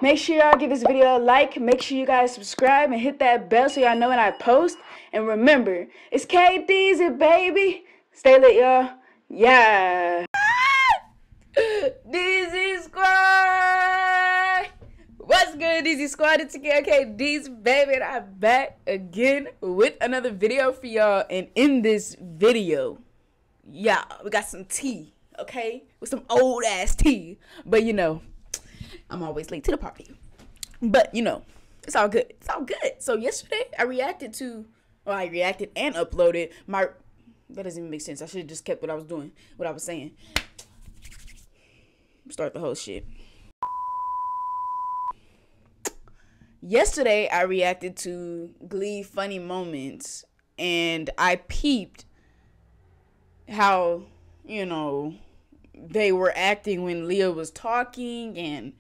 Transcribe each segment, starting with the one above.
Make sure y'all give this video a like. Make sure you guys subscribe and hit that bell so y'all know when I post. And remember, it's KDZ, baby. Stay lit, y'all. Yeah. DZ Squad. What's good, DZ Squad? It's again KDZ, baby, and I'm back again with another video for y'all. And in this video, yeah, we got some tea, okay? With some old ass tea. But you know, I'm always late to the party. But you know, it's all good. It's all good. So yesterday I reacted and uploaded my, that doesn't even make sense. I should have just kept what I was doing, what I was saying. Start the whole shit. Yesterday I reacted to Glee funny moments, and I peeped how, you know, they were acting when Leah was talking,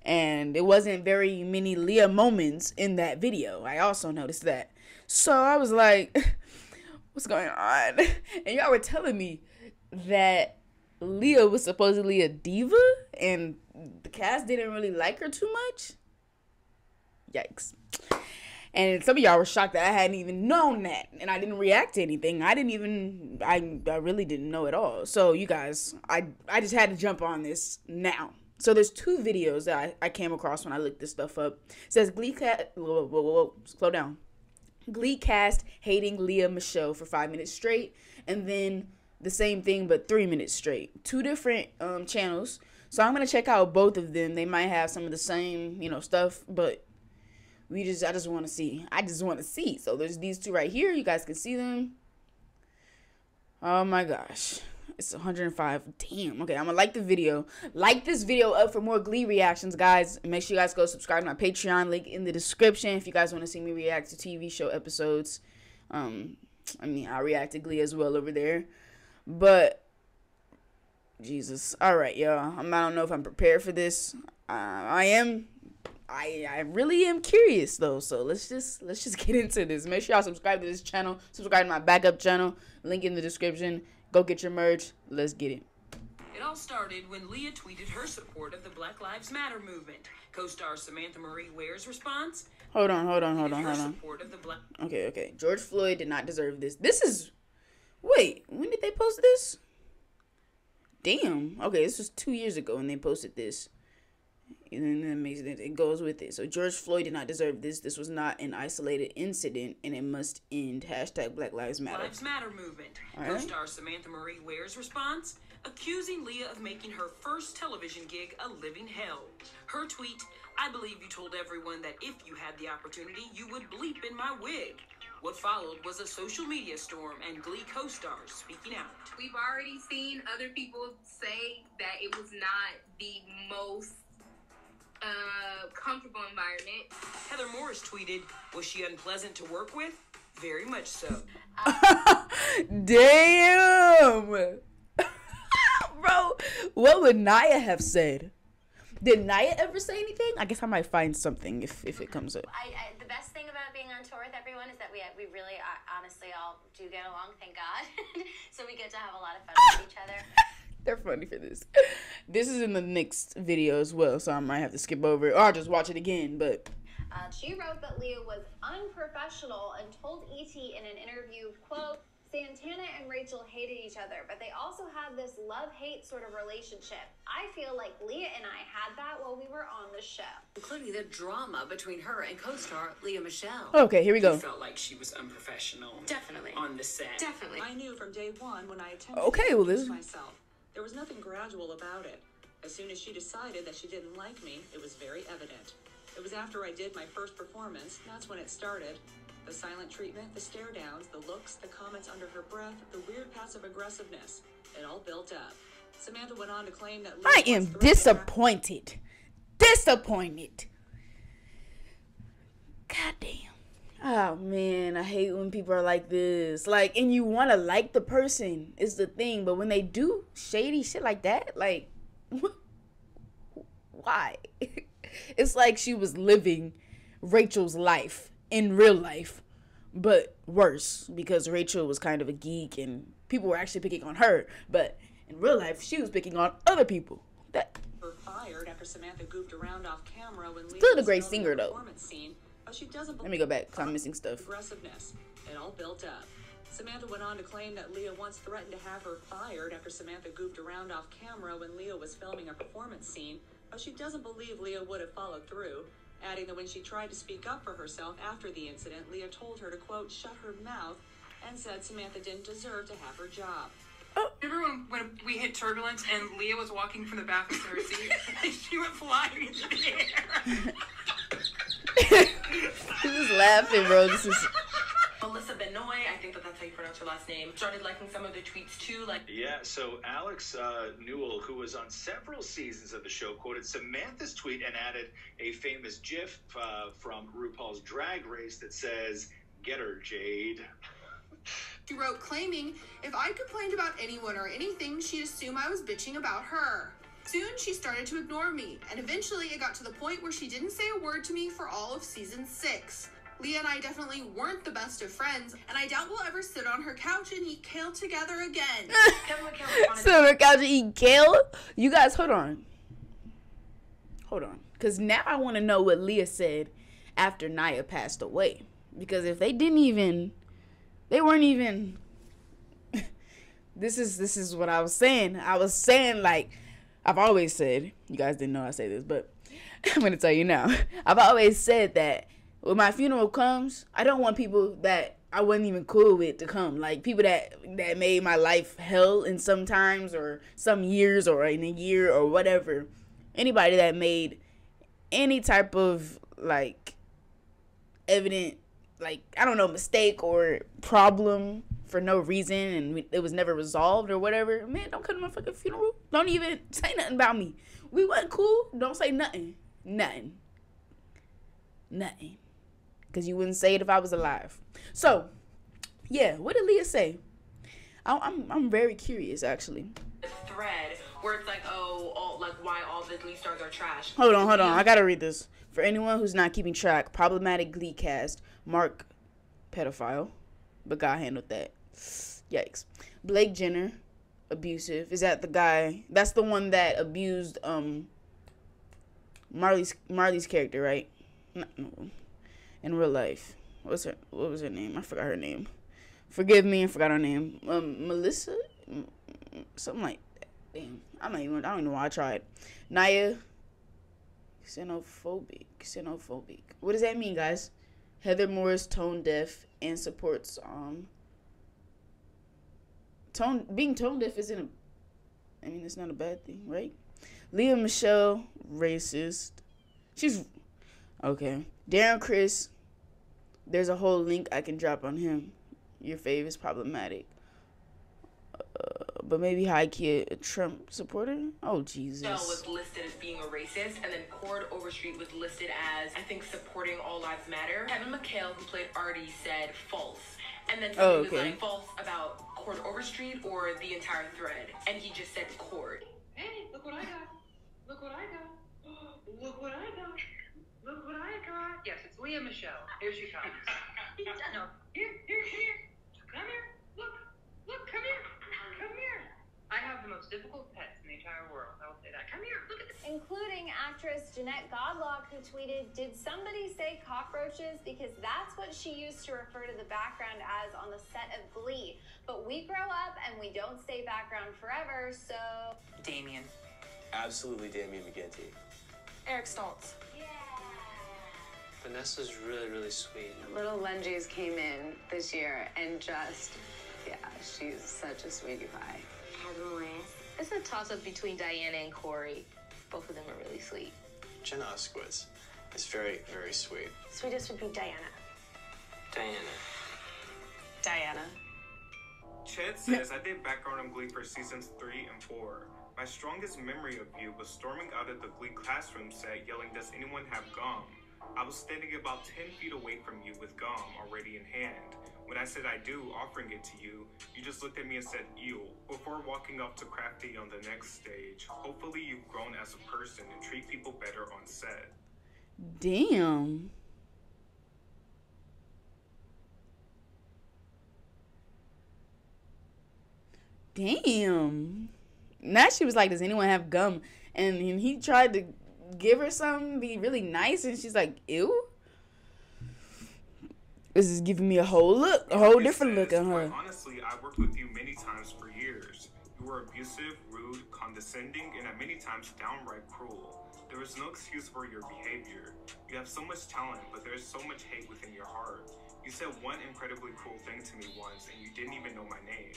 and it wasn't very many Leah moments in that video. I also noticed that. So I was like, what's going on? And y'all were telling me that Leah was supposedly a diva and the cast didn't really like her too much. Yikes. And some of y'all were shocked that I hadn't even known that, and I didn't react to anything. I really didn't know at all. So you guys, I just had to jump on this now. So there's two videos that I came across when I looked this stuff up. It says Glee cast, whoa, slow down. Glee cast hating Leah Michele for 5 minutes straight, and then the same thing but 3 minutes straight. Two different channels. So I'm gonna check out both of them. They might have some of the same, you know, stuff, but I just want to see. So there's these two right here. You guys can see them. Oh my gosh. It's 105. Damn. Okay, I'm gonna like the video. Like this video up for more Glee reactions, guys. Make sure you guys go subscribe to my Patreon, link in the description if you guys want to see me react to TV show episodes. I mean, I react to Glee as well over there. But Jesus. Alright, y'all. I don't know if I'm prepared for this. I really am curious though, so let's just get into this. Make sure y'all subscribe to this channel, subscribe to my backup channel, link in the description. Go get your merch. Let's get it. It all started when Leah tweeted her support of the Black Lives Matter movement. Co-star Samantha Marie Ware's response. Hold on. Okay. George Floyd did not deserve this. Wait, when did they post this? Damn. Okay, this was 2 years ago when they posted this. And then it goes with it. So George Floyd did not deserve this. This was not an isolated incident, and it must end. Hashtag Black Lives Matter. Lives Matter movement. Right. Co-star Samantha Marie Ware's response, accusing Leah of making her first television gig a living hell. Her tweet, I believe you told everyone that if you had the opportunity, you would bleep in my wig. What followed was a social media storm and Glee co-stars speaking out. We've already seen other people say that it was not the most comfortable environment. Heather Morris tweeted, was she unpleasant to work with? Very much so. Damn. Bro, what would Naya have said? Did Naya ever say anything? I guess I might find something if it comes up. The best thing about being on tour with everyone is that we really honestly all do get along, thank God. So we get to have a lot of fun with each other. They're funny for this. This is in the next video as well, so I might have to skip over it or I'll just watch it again. But she wrote that Leah was unprofessional and told ET in an interview, quote, Santana and Rachel hated each other, but they also had this love-hate sort of relationship. I feel like Leah and I had that while we were on the show. Including the drama between her and co-star Leah Michele. Okay, here we go. She felt like she was unprofessional. Definitely. On the set. Definitely. I knew from day one when I attempted okay, well, to introduce myself. There was nothing gradual about it. As soon as she decided that she didn't like me, it was very evident. It was after I did my first performance, that's when it started. The silent treatment, the stare downs, the looks, the comments under her breath, the weird passive aggressiveness. It all built up. Samantha went on to claim that I am disappointed. Disappointed. God damn. Oh man, I hate when people are like this. Like, and you want to like the person is the thing, but when they do shady shit like that, like, why? It's like she was living Rachel's life in real life, but worse because Rachel was kind of a geek and people were actually picking on her, but in real life she was picking on other people. That for 5 fired after Samantha goofed around off camera when Leah Still a was great filming singer, a though. performance scene, but she doesn't Let me go back, because I'm missing stuff. aggressiveness. It all built up. Samantha went on to claim that Leah once threatened to have her fired after Samantha goofed around off camera when Leah was filming a performance scene, but she doesn't believe Leah would have followed through, adding that when she tried to speak up for herself after the incident, Leah told her to, quote, shut her mouth, and said Samantha didn't deserve to have her job. Remember when we hit turbulence and Leah was walking from the bathroom to her seat and she went flying into the air? I'm just laughing, bro. This is... Melissa Benoit, I think that's how you pronounce her last name, started liking some of the tweets too. Yeah, so Alex Newell, who was on several seasons of the show, quoted Samantha's tweet and added a famous GIF from RuPaul's Drag Race that says, "Get her, Jade." She wrote, claiming, if I complained about anyone or anything, she'd assume I was bitching about her. Soon, she started to ignore me, and eventually it got to the point where she didn't say a word to me for all of season 6. Leah and I definitely weren't the best of friends, and I doubt we'll ever sit on her couch and eat kale together again. Sit on her couch and eat kale? You guys, hold on. Hold on. Because now I want to know what Leah said after Nia passed away. Because if they didn't even... They weren't even... This is what I was saying. I was saying, like... I've always said... You guys didn't know I say this, but... I'm going to tell you now. I've always said that when my funeral comes, I don't want people that I wasn't even cool with to come. Like, people that made my life hell in some times or some years or in a year or whatever. Anybody that made any type of, like, evident, like, I don't know, mistake or problem for no reason and it was never resolved or whatever. Man, don't come to my fucking funeral. Don't even say nothing about me. We wasn't cool. Don't say nothing. Nothing. Because you wouldn't say it if I was alive. So, yeah, what did Leah say? I'm very curious, actually. Thread where it's like, why all the Glee stars are trash. Hold on. I gotta read this. For anyone who's not keeping track, problematic Glee cast. Mark, pedophile. But God handled that. Yikes. Blake Jenner, abusive. Is that the guy? That's the one that abused Marley's character, right? No. In real life. What was her name? I forgot her name. Forgive me, I forgot her name. Melissa? Something like that. Damn. I don't even know why I tried. Nia. Xenophobic. What does that mean, guys? Heather Morris, tone deaf, and supports being tone deaf isn't it's not a bad thing, right? Leah Michele, racist. She's okay. Darren Chris, there's a whole link I can drop on him. Your fave is problematic. But maybe high kid, a Trump supporter? Oh, Jesus. Michelle was listed as being a racist, and then Cord Overstreet was listed as, I think, supporting All Lives Matter. Kevin McHale, who played Artie, said false. And then somebody was like, false about Cord Overstreet or the entire thread. And he just said Cord. Hey, look what I got. Look what I got. Look what I got. Look what I got. Yes, it's Leah Michele. Here she comes. No. Here. Come here. Look, come here. Come here. I have the most difficult pets in the entire world. I will say that. Come here. Look at this. Including actress Jeanette Godlock, who tweeted, "Did somebody say cockroaches? Because that's what she used to refer to the background as on the set of Glee. But we grow up and we don't stay background forever, so..." Damien. Absolutely Damien McGinty. Eric Stoltz. Vanessa's really, really sweet. Little Lenges came in this year and just, she's such a sweetie pie. It's a toss-up between Diana and Corey. Both of them are really sweet. Jenna Uskowitz is very, very sweet. Sweetest would be Diana. Diana. Chet says, I did background on Glee for seasons 3 and 4. My strongest memory of you was storming out of the Glee classroom set yelling, "Does anyone have gum?" I was standing about 10 feet away from you with gum already in hand. When I said I do, offering it to you, you just looked at me and said, "Ew," before walking up to Crafty on the next stage. Hopefully you've grown as a person and treat people better on set. Damn. Now she was like, "Does anyone have gum?" And he tried to give her something, be really nice, and she's like, ew. This is giving me a whole different look on her. Honestly, I worked with you many times for years. You were abusive, rude, condescending, and at many times downright cruel. There is no excuse for your behavior. You have so much talent, but there is so much hate within your heart. You said one incredibly cruel thing to me once, and you didn't even know my name.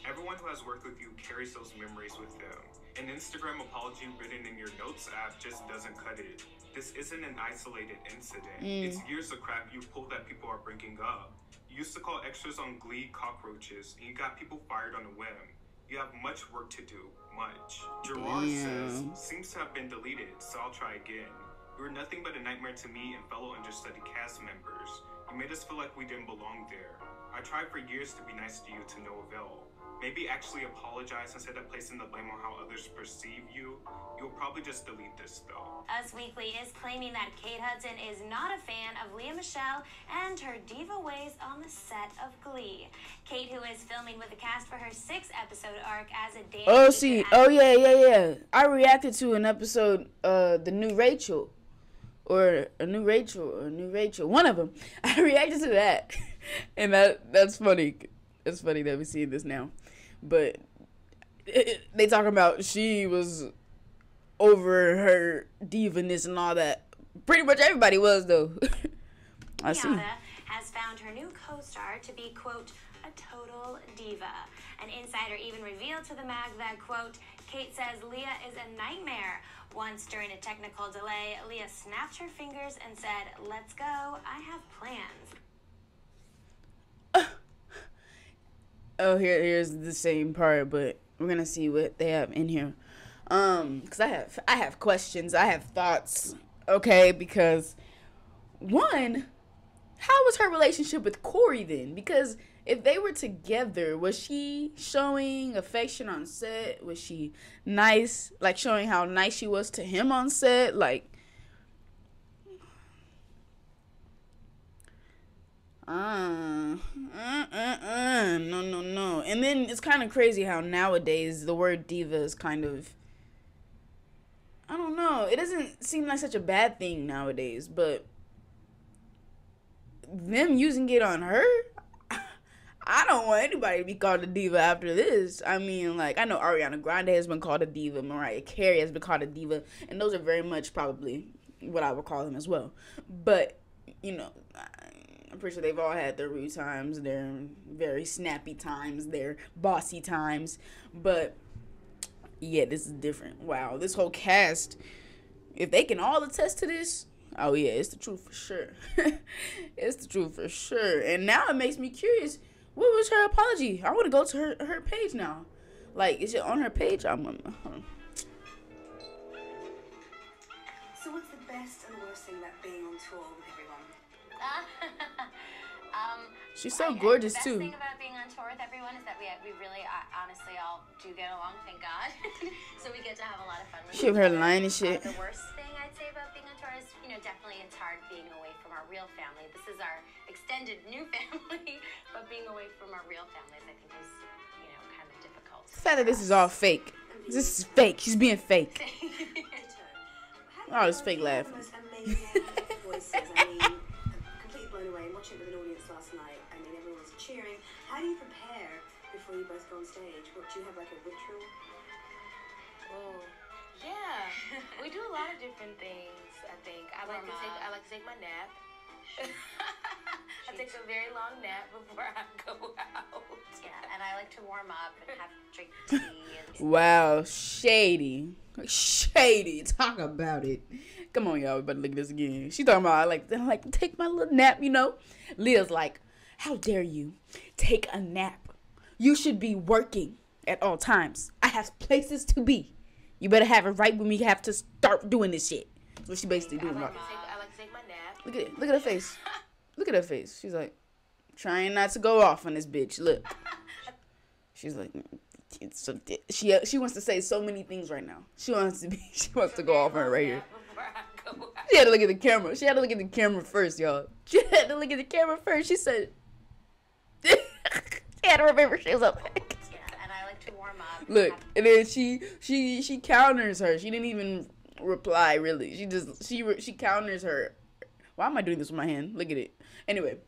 Everyone who has worked with you carries those memories with them. An Instagram apology written in your notes app just doesn't cut it. This isn't an isolated incident. It's years of crap you've pulled that people are bringing up. You used to call extras on Glee cockroaches, and you got people fired on a whim. You have much work to do. Much. Gerard says, seems to have been deleted, so I'll try again. You were nothing but a nightmare to me and fellow understudy cast members. You made us feel like we didn't belong there. I tried for years to be nice to you to no avail. Maybe actually apologize instead of placing the blame on how others perceive you. You'll probably just delete this though. Us Weekly is claiming that Kate Hudson is not a fan of Lea Michele and her diva ways on the set of Glee. Kate, who is filming with the cast for her 6-episode arc as a dance yeah. I reacted to an episode, the new Rachel. Or a new Rachel. One of them. I reacted to that. And that's funny. It's funny that we're seeing this now. But they talking about she was over her diva-ness and all that. Pretty much everybody was, though. I see. Has found her new co-star to be, quote, a total diva. An insider even revealed to the mag that, quote, Kate says Lea is a nightmare. Once during a technical delay, Lea snapped her fingers and said, let's go, I have plans. Oh, here's the same part, but we're gonna see what they have in here. Because I have questions, I have thoughts. Okay, because one, how was her relationship with Corey then? Because if they were together, was she showing affection on set? Was she nice, like showing how nice she was to him on set? Like, no. And then it's kind of crazy how nowadays the word diva is kind of, I don't know. It doesn't seem like such a bad thing nowadays, but them using it on her, I don't want anybody to be called a diva after this. I mean, like, I know Ariana Grande has been called a diva, Mariah Carey has been called a diva, and those are very much probably what I would call them as well. But, you know, I'm pretty sure they've all had their rude times, their very snappy times, their bossy times. But, yeah, this is different. Wow, this whole cast, if they can all attest to this, oh, yeah, it's the truth for sure. It's the truth for sure. And now it makes me curious, what was her apology? I want to go to her page now. Like, is it on her page? So what's the best and the worst thing about being on tour with everyone? She's so gorgeous, the too. The best thing about being on tour with everyone is that we really, honestly, all do get along, thank God. So we get to have a lot of fun with She have her line and shit. The worst thing I'd say about being on tour is, you know, definitely it's hard being away from our real family. This is our extended new family, but being away from our real families, I think, is, you know, kind of difficult. The fact that this is all fake. This is fake. She's being fake. Oh, it's fake laughing. Voices. I mean, completely blown away. Watching it with an audience last night, I mean, everyone was cheering. How do you prepare before you both go on stage? What, do you have like a ritual? Oh, yeah. We do a lot of different things, I think. I like to take my nap. I take a very long nap before I go out. Yeah, and I like to warm up and have drink tea. And Wow, shady. Talk about it. Come on, y'all. We better look at this again. She talking about I like to take my little nap, you know. Leah's like, how dare you take a nap? You should be working at all times. I have places to be. You better have it right when we have to start doing this shit. That's what she basically doing. I like to take my nap. Look at it. Look at her face. Look at her face. She's like, trying not to go off on this bitch. Look. She's like, she wants to say so many things right now. She wants to go off on her right here. She had to look at the camera. She had to look at the camera first, y'all. She had to look at the camera first. She said, she had to remember she was up. yeah, and I like to warm up Look, and then she counters her. She didn't even reply really. She counters her. Why am I doing this with my hand? Look at it. Anyway,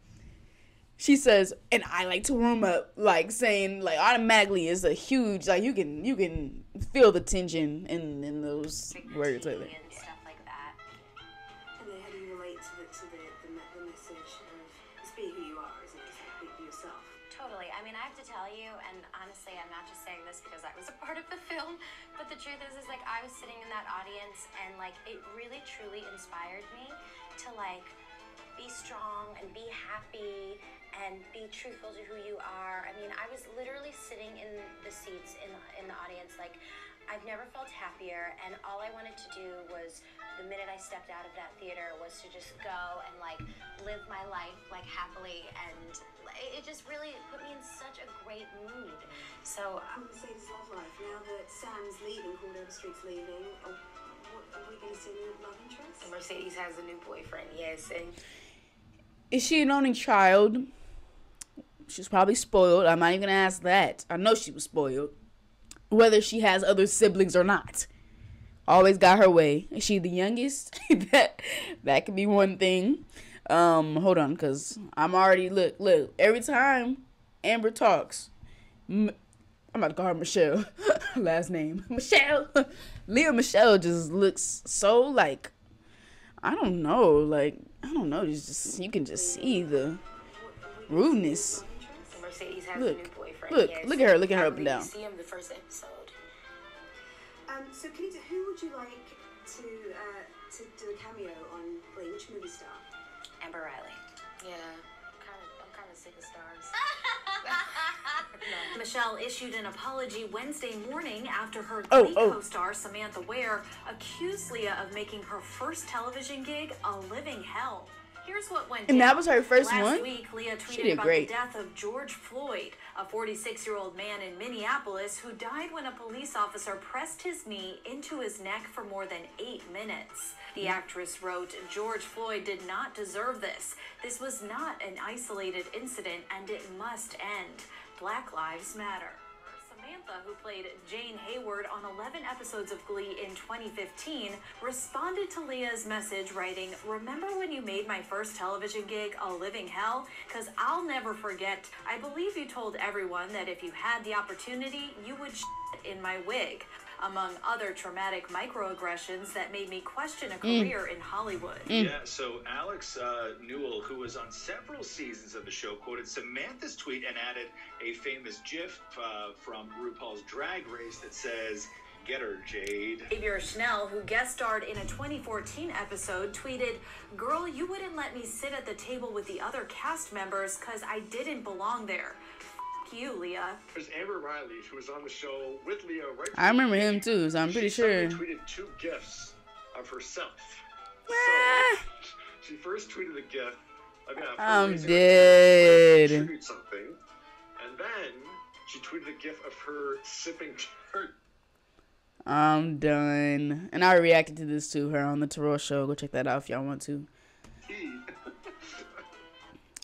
she says, and I like to warm up, like saying like automatically is a huge, like you can feel the tension in those words like that. And stuff like that. And then how do you relate to the message of be who you are, isn't it? Be yourself. Totally. I mean, I have to tell you, and honestly, I'm not just saying this because I was a part of the film, but the truth is like I was sitting in that audience and like it really truly inspired me to like be strong and be happy and be truthful to who you are. I mean, I was literally sitting in the seats in the audience like I've never felt happier, and all I wanted to do was the minute I stepped out of that theater was to just go and like live my life like happily, and it just really put me in such a great mood. So Mercedes' love life, now that Sam's leaving, Called Overstreet's leaving, are we going to see a new love interest? Mercedes has a new boyfriend, yes. And is she an only child? She's probably spoiled. I'm not even gonna ask that. I know she was spoiled. Whether she has other siblings or not. Always got her way. Is she the youngest? that could be one thing. Hold on, cause I'm already look. Every time Amber talks, I'm about to call her Michelle. Last name Michelle. Leah Michelle just looks so like I don't know. Just you can just see the rudeness. Mercedes has a new boyfriend. Look at her up and down. See him the first episode. So Kenita, who would you like to do a cameo on Glee? Which movie star? Amber Riley. Yeah, I'm kind of sick of stars. Michele issued an apology Wednesday morning after her Glee co-star Samantha Ware accused Leah of making her first television gig a living hell. Here's what went down. And that was her first one? Last week, Leah tweeted about the death of George Floyd, a 46-year-old man in Minneapolis who died when a police officer pressed his knee into his neck for more than 8 minutes. The actress wrote, "George Floyd did not deserve this. This was not an isolated incident, and it must end. Black Lives Matter." Samantha, who played Jane Hayward on 11 episodes of Glee in 2015, responded to Leah's message writing, "Remember when you made my first television gig a living hell? Because I'll never forget. I believe you told everyone that if you had the opportunity, you would shit in my wig." Among other traumatic microaggressions that made me question a career in Hollywood. Yeah, so Alex Newell, who was on several seasons of the show, quoted Samantha's tweet and added a famous GIF from RuPaul's Drag Race that says, "Get her, Jade." Xavier Schnell, who guest starred in a 2014 episode, tweeted, "Girl, you wouldn't let me sit at the table with the other cast members because I didn't belong there. You, Leah." There's Amber Riley, who was on the show with Leah right I remember him too, so I'm pretty sure. She tweeted 2 GIFs of herself. So she first tweeted a GIF of I'm dead. Tribute something, and then she tweeted a GIF of her sipping tea. I'm done. And I reacted to this to her on the Terrell show. Go check that out if y'all want to.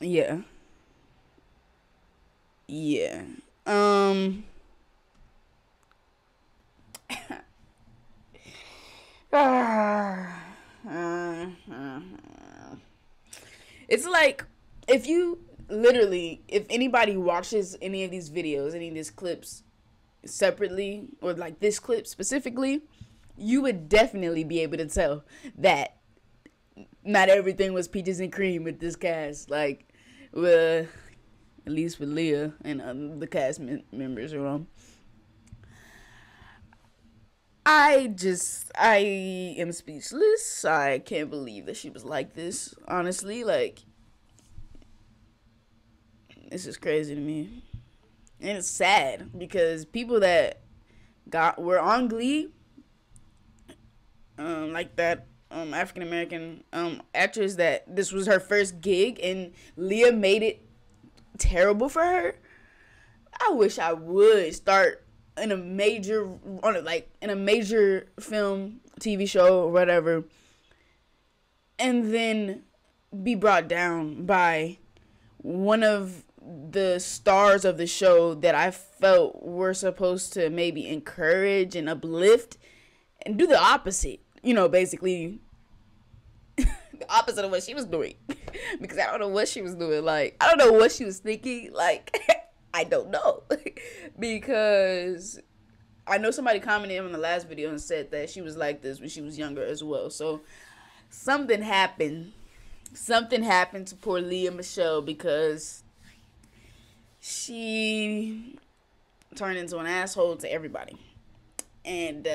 Yeah. Yeah. It's like if anybody watches any of these videos, any of these clips separately, or like this clip specifically, you would definitely be able to tell that not everything was peaches and cream with this cast. Like, at least with Leah and the cast members around. I am speechless. I can't believe that she was like this. Honestly, like, this is crazy to me. And it's sad because people that were on Glee, like that African American actress that this was her first gig and Leah made it terrible for her. I wish I would start in a major film, TV show, or whatever, and then be brought down by one of the stars of the show that I felt were supposed to maybe encourage and uplift, and do the opposite. You know, basically the opposite of what she was doing. Because I don't know what she was doing. Like, I don't know what she was thinking. Like, I don't know. Because I know somebody commented on the last video and said that she was like this when she was younger as well. So something happened. Something happened to poor Lea Michele, because she turned into an asshole to everybody. And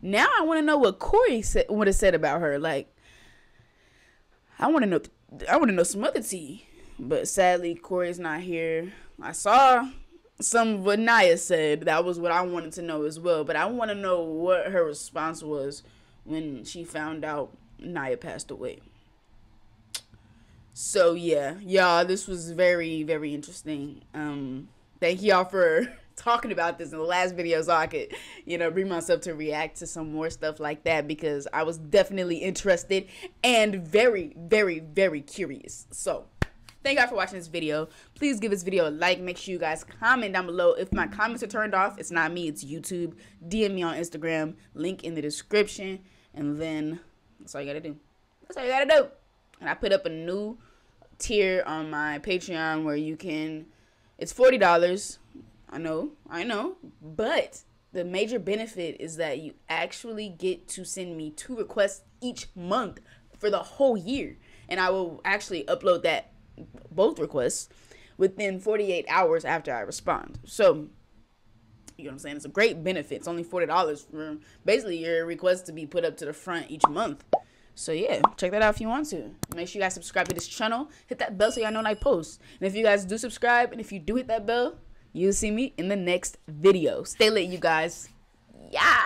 now I want to know what Corey would have said about her. Like, I want to know some other tea. But sadly, Corey's not here. I saw some of what Naya said. That was what I wanted to know as well. But I want to know what her response was when she found out Naya passed away. So yeah, y'all, this was very, very interesting. Thank y'all for talking about this in the last video, so I could, bring myself to react to some more stuff like that, because I was definitely interested and very, very, very curious. So thank y'all for watching this video. Please give this video a like. Make sure you guys comment down below. If my comments are turned off, it's not me, it's YouTube. DM me on Instagram, link in the description, and then that's all you gotta do. That's all you gotta do. And I put up a new tier on my Patreon where you can, it's $40. I know, but the major benefit is that you actually get to send me 2 requests each month for the whole year. And I will actually upload both requests within 48 hours after I respond. So, you know what I'm saying? It's a great benefit. It's only $40 for basically your request to be put up to the front each month. So yeah, check that out if you want to. Make sure you guys subscribe to this channel. Hit that bell so y'all know when I post. And if you guys do subscribe, and if you do hit that bell, you'll see me in the next video. Stay lit, you guys. Yeah.